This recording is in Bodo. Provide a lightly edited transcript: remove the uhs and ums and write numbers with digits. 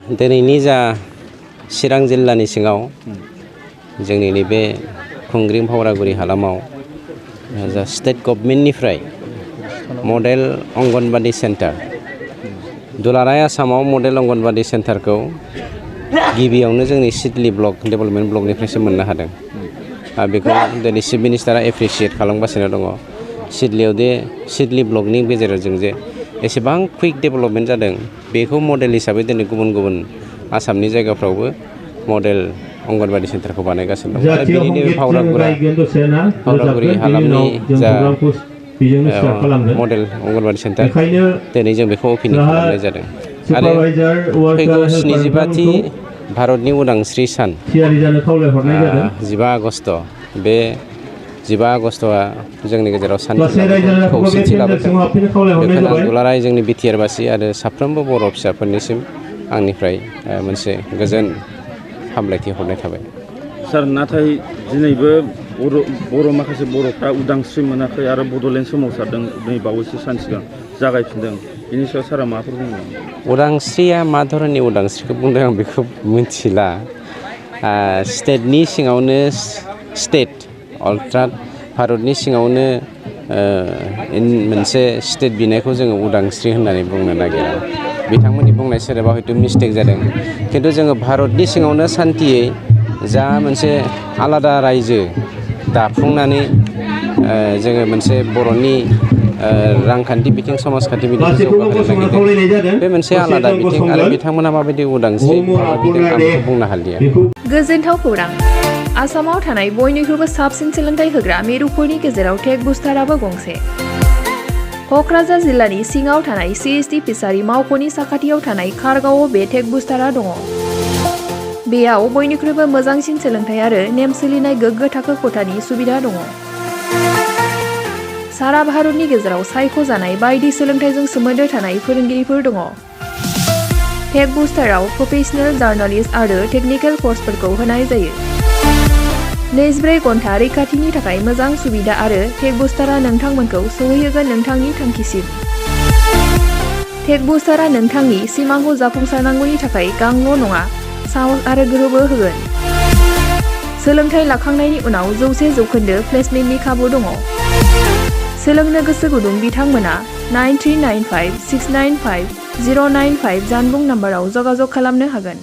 दिनैनि जा चिरां जिल्लानि सिङाव जोंनि नैबे खुंग्रिं फावरागुरि हालामाव जा स्टेट गभर्नमेन्टनिफ्राय मडेल अंगनबादि सेन्टार दुलाराय आसामाव मडेल अंगनबादि सेन्टारखौ गिबियावनो जोंनि सिडली ब्लक डेभेलपमेन्ट ब्लकनिफ्रायसो मोननो हादों। बेखौ दिनै चिफ मिनिस्टारा एप्रिसियेट खालामगासिनो दङ। सिडली ब्लकनि गेजेरजों जे एसेबां कुइक डेभेलपमेन्ट जादों बेखौ मडेल हिसाबै दिनै गुबुन गुबुन आसामनि जायगाफ्रावबो मडेल अंगनबादि सेन्टारखौ बानायगासिनो दं। आरो बेनिनो फावरागुरि हालामनि जा मडेल अंगनबादि सेन्टार दिनै जों बेखौ अपेनिं खालामनाय जादों। आरो फैगौ 75थि भारतनि उदांस्रि सान 15 आगस्ट बे 15 आगस्टआ जोंनि गेजेराव सान्थि खौसेथि लाबोदों। बेखौनो आं दुलाराय जोंनि बिटिआरबासि आरो साफ्रोमबो बर' फिसाफोरनिसिम आंनिफ्राय मोनसे गोजोन हामलायथि हरनाय थाबाय। सार नाथाय दिनैबो बर' माखासे बर'फ्रा उदांस्रि मोनाखै आरो बड'लेण्ड सोमावसारदों नै बावैसो सान सिगां जागायफिनदों। बेनि सायाव सारा माबाफोर बुंदों? उदांस्रिया मा धरननि उदांस्रिखौ बुंदों आं बेखौ मिथिला। स्टेटनि सिङावनो स्टेट अर्थात भारतनि सिङावनो मोनसे स्टेट बिनायखौ जोङो उदांस्रि होननानै बुंनो नागिरा। बिथांमोननि बुंनाय सोदोबा हयथ' मिस्टेक जादों। खिन्थु जोङो भारतनि सिङावनो सान्थियै जा मोनसे आलादा रायजो दाफुंनानै जोङो मोनसे बर'नि रांखान्थि बिथिं समाजखान्थि बिथिंखौ जौगाहोनो नागिरदों। बे मोनसे आलादा बिथिं आरो बिथांमोना माबायदि उदांस्रि माबायदि आं बेखौ बुंनो हालिया। गोजोनथाव खौरां। आसामाव थानाय बयनिख्रुइबो साबसिन सोलोंथाइ होग्रा मिरुफोरनि गेजेराव टेक बुस्टाराबो गंसे। क'क्राझार जिल्लानि सिङाव थानाय CST फिसारि मावख'नि साखाथियाव थानाय खारगावआव बे टेक बुस्टारा दङ। बेयाव बयनिख्रुइबो मोजांसिन सोलोंथाइ आरो नेम सोलिनाय गोग्गो थाखो खथानि सुबिदा दङ। सारा भारतनि गेजेराव सायख'जानाय बायदि सोलोंथाइजों सोमोन्दो थानाय फोरोंगिरिफोर दङ। टेक बुस्टाराव प्रफेशनेल जार्नालिस्ट आरो टेकनिकेल कर्सफोरखौ होनाय जायो। 24 घन्टा रैखाथिनि थाखाय मोजां सुबिदा आरो टेक बुस्टारा नोंथांमोनखौ सौहैहोगोन नोंथांनि थांखिसिम। टेक बुस्टारा नोंथांनि सिमांखौ जाफुंसारनांगौनि थाखाय गांल' नङा साहस आरो गोहोबो होगोन। सोलोंथाइ लाखांनायनि उनाव 100% प्लेसमेन्टनि खाबु दङ। सोलोंनो गोसो गुदुं बिथांमोना 9395695095 जानबुं नाम्बाराव जगाजग खालामनो हागोन।